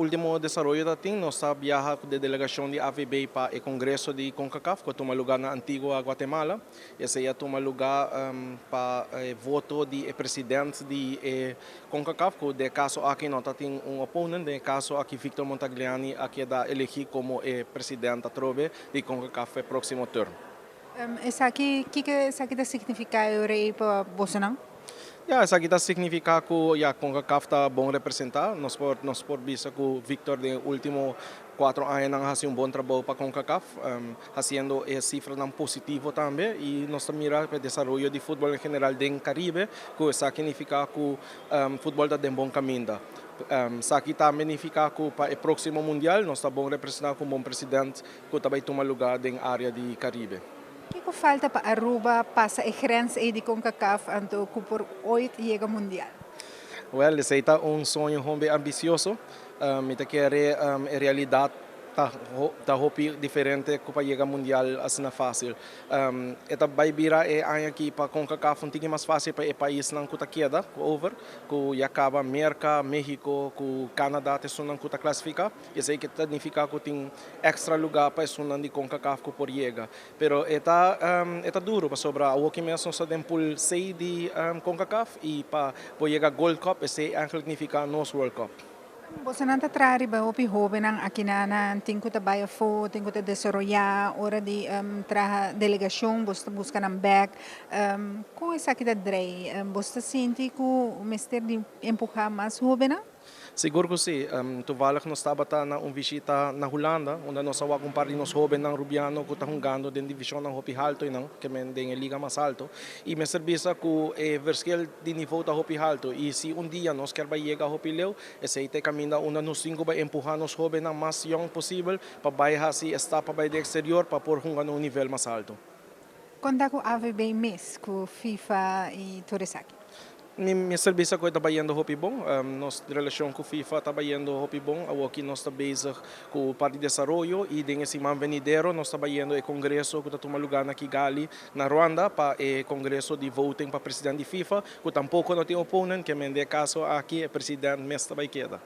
último desarrollo da TIM, nós viaja de delegação de AVB para o Congresso de CONCACAF, que toma lugar na antiga Guatemala. Esse aí toma lugar para voto de presidente de CONCACAF, que de caso aqui não tem oponente, de caso aqui Victor Montagliani aqui da eleger como presidente trove de CONCACAF no próximo turno. Essa aqui, essa aqui significa o rei para Bolsonaro? Essa aqui significa que a CONCACAF está bom representar. Nós podemos ver que o Victor, nos últimos 4 anos, faz bom trabalho para a CONCACAF, fazendo cifras positivas também. E nós miramos o desenvolvimento de futebol em geral no Caribe, que isso significa que o futebol está em bom caminho. Isso aqui também significa que para o próximo Mundial, nós estamos bom representar com um bom presidente que também toma lugar na área do Caribe. O que falta para Aruba passar a grenze de CONCACAF anto que por 8 chega mundial? Well, esse é sonho bem ambicioso. Eu quero realidade tá hopi diferente que para chegar mundial assim é fácil. Esta vai virar ano aqui para CONCACAF um pouquinho mais fácil para o país não que queda over, que acaba América, México, que Canadá te sonam que classificar. Isso aí que significa que tem extra lugar para sonar de CONCACAF que por chegar. Pero é duro para sobrar. O que mesmo só tem pool 6 de CONCACAF e para chegar Gold Cup, esse significa nos World Cup. Você não está trazendo o jovem aqui na tem que trabalhar fora, tem que desenvolver hora de trazer delegação, você busca um back. Com essa aqui da Drey, você sente que o mestre de empurrar mais jovem? Siguro que sim. Toevallig nós estava na visita na Holanda, onde nós estava comparando nos jovens ng Rubiano que estão jogando na divisão ng Hopi Alto, que é a liga mais alto. E me serviça que o verskel de nível da Hopi Alto. E se dia nós queremos chegar a Hopi Leu, esse aí caminha onde nós cinco vai empurrar nos jovens o mais young possível para baixar se está para do exterior para pôr um nível mais alto. Quando com a AVB MES, com FIFA e tudo isso aqui? Minha serviço que está indo hopi bom, nossa relação com o FIFA está indo hopi bom, aqui nós estamos bezig com o parte de desenvolvimento e dengue esse man venidero nós estamos indo ao congresso que está tomando lugar na Kigali, na Ruanda, para o congresso de voting para presidente de FIFA, que tampouco não tem oponente, que em caso aqui o presidente mesmo está queda.